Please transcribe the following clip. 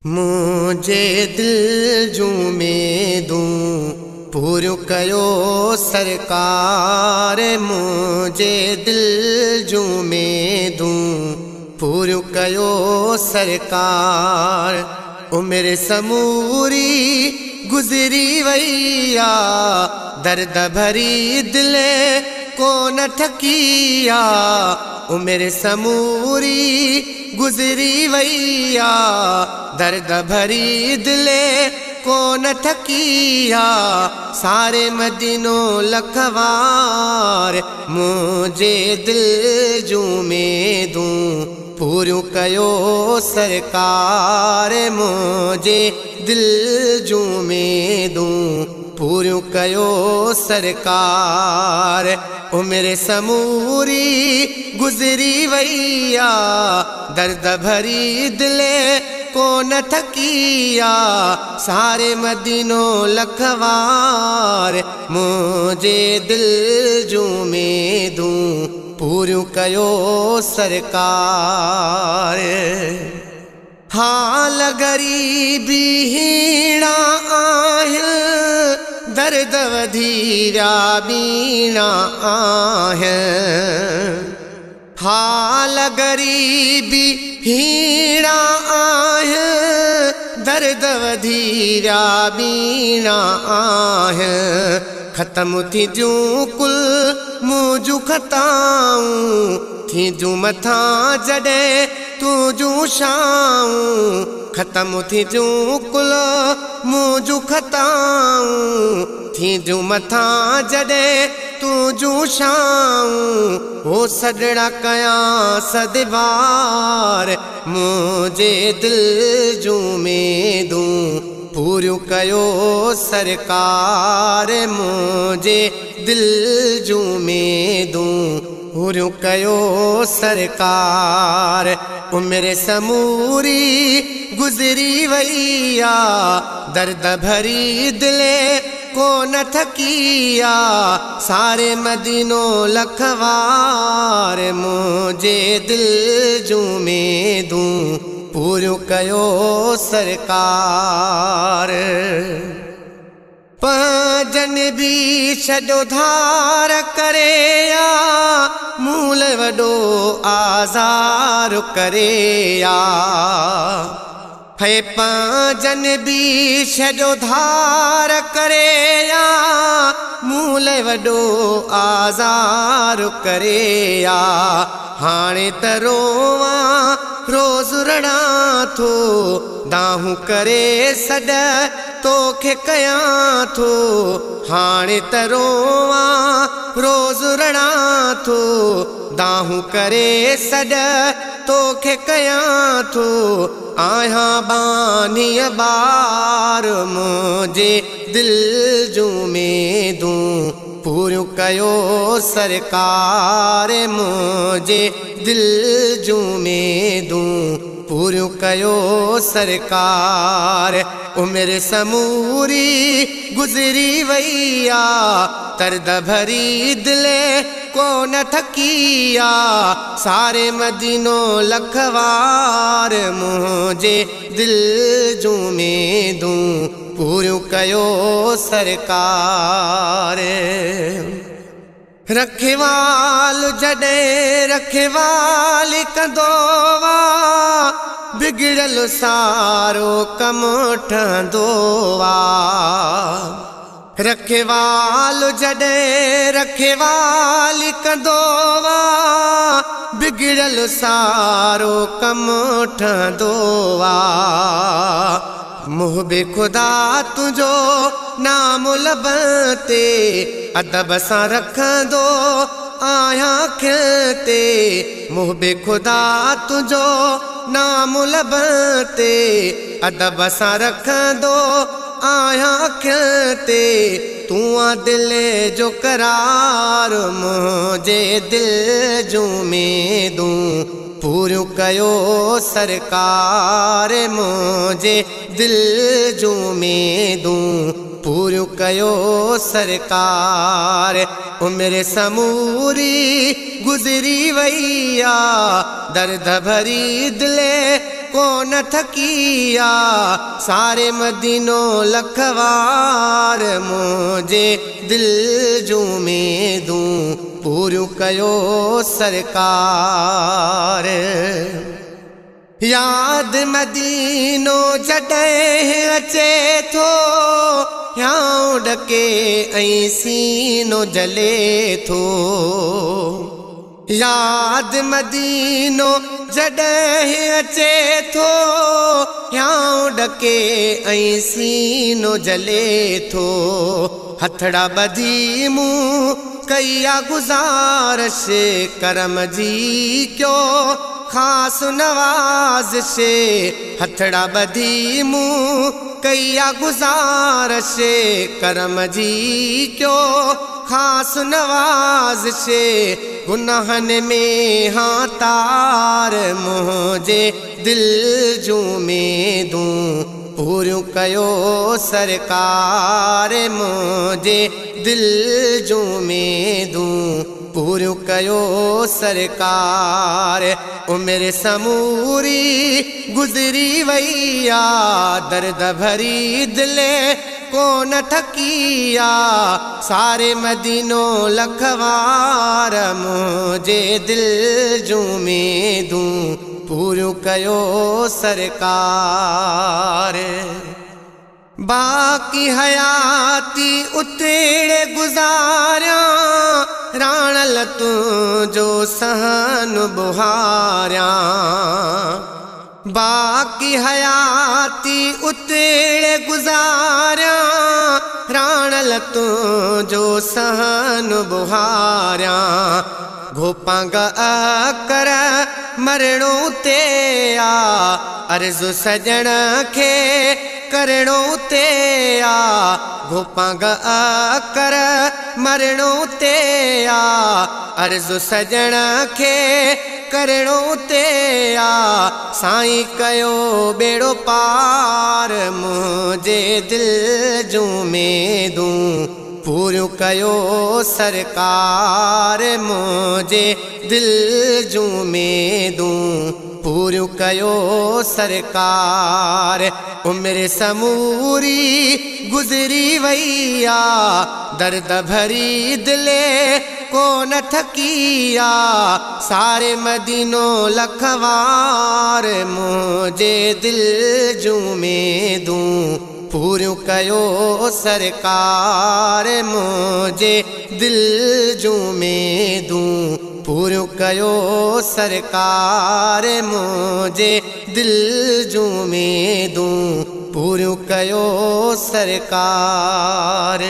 मुझे दिल जूमे दूं पूरो कयो सरकार। मुझे दिल जूमे दूं पूरो कयो सरकार। उम्र समूरी गुजरी वैया दर्द भरी दिल को न ठकिया। उम्र समूरी गुजरी वैया दर्द भरी दिल को न ठकिया। सारे मदीनों लखवार मुझे दिल जूमे दूं पूरो कयो सरकार। मुझे दिल जूमे दूं पूरो कयो सरकार। उम्र समूरी गुजरी वैया दर्द भरी दिल को न ठकिया। सारे मदीनों लखवार मुझे दिल जूमे दूं पूरो कयो सरकार। हाल गरीबी हीणा आहिल दर्द वधीरा बीणा आहिल। हाल गरीबी हीणा आहिल दर्द वधीरा बीणा आहिल। खत्म थी जूं कुल मुझू खताऊं थी जूं मथा जडे तू जूं शाऊं। खत्म थी जूं कुल मुझू खताऊं थी जूं मथा जडे तू जूं शाऊं। हो सदड़ा कया सदबार मुझे दिल जूमे दूं पूरो कयो सरकार। मुझे दिल जूमे दूं पूरो कयो सरकार। उम्र समूरी गुजरी वैया दर्द भरी दिल को न ठकिया। सारे मदीनों लखवार मुझे दिल जूमे दूं पूरो कयो सरकार। पंजन भी छॾो धार करे या मूल वॾो आज़ार करे या। है पंजन भी छॾो धार करे या मूल वॾो आज़ार करे या। हाणे त रोवां रोज़ रड़ा थो दाहूं करे सॾ तोखे कयां थो। हाणे त रोवां रोज़ रड़ा थो दाहूं करे सॾ तोखे कयां थो। आहियां बानीअ ॿार मुझे दिल जूमे दूं पूरो कयो सरकार। मुझे दिल जूमे दूं पूरो कयो सरकार। उम्र समूरी गुजरी वैया दर्द भरी दिल को न ठकिया। सारे मदीनों लखवार मुझे दिल जूमे दूं पूरो कयो सरकार। रखवाल जडे रखवाल कंदोवा बिगड़ल सारो कम ठंदोवा। रखवाल जडे रखवाल कंदोवा बिगड़ल सारो कम ठंदोवा। मुहबे खुदा तुझो नाम लबते अदब सां रखंदो आहियां खिलते। मुहबे खुदा तुझो नाम लबते अदब सां रखंदो आहियां खिलते। तूं आ दिल जो करार मुझे दिल जूमे दूं पूरो कयो सरकार। मुझे दिल जूमे दूं पूरो कयो सरकार। उम्र समूरी गुजरी वैया दर्द भरी दिल कोन थकिया सारे मदीनो लखवार मुझे दिल जूं में दूं पूरियूं कयो सरकार। याद मदीनो जॾहिं अचे थो हियां ॾके ऐं सीनो जले थो। याद मदीनो जॾहिं अचे थो हियां ॾके ऐं सीनो जले थो। हथड़ा ॿधी मूं कई आ गुज़ारिश करम जी क्यो खास नवाज़िश। हथड़ा ॿधी मूं कई आ गुज़ारिश करम जी क्यो खास नवाज़िश। गुनाहन में हाँ तार मुझे दिल जूं में दूं पूरियूं कयो सरकार। मुझे दिल जूं में दूं पूरियूं कयो सरकार। उमिरि समूरी गुज़री वई आ दर्द भरी दिले कोन थकिया सारे मदीनो लखवार मुझे दिल जूं में दूं पूरियूं कयो सरकार। बाकी हयाती उतेड़े गुज़ारिया राणल तुंहिंजो सहन बुहारिया। बाकी हयाती उतेड़े गुज़ारिया राणल तुंहिंजो सहन बुहारिया। घोपांग कर मरणो ते आ अर्ज़ु सजण खे करणो ते आ। घोपांग कर मरणो ते आ अर्ज़ु सजण खे करणो ते आ। साईं कयो बेड़ो पार मुझे दिल जूं में दूं पूरियूं कयो सरकार। मुझे दिल जूं में दूं पूरियूं कयो सरकार। उमिरि समूरी गुज़री वई आ दर्द भरी दिले कोन थकिया सारे मदीनो लखवार मुझे दिल जूं में दूं पूरियूं कयो सरकार। मुझे दिल जूं में दूं पूरियूं कयो सरकार। मुझे दिल जूं में दूं पूरियूं कयो सरकार।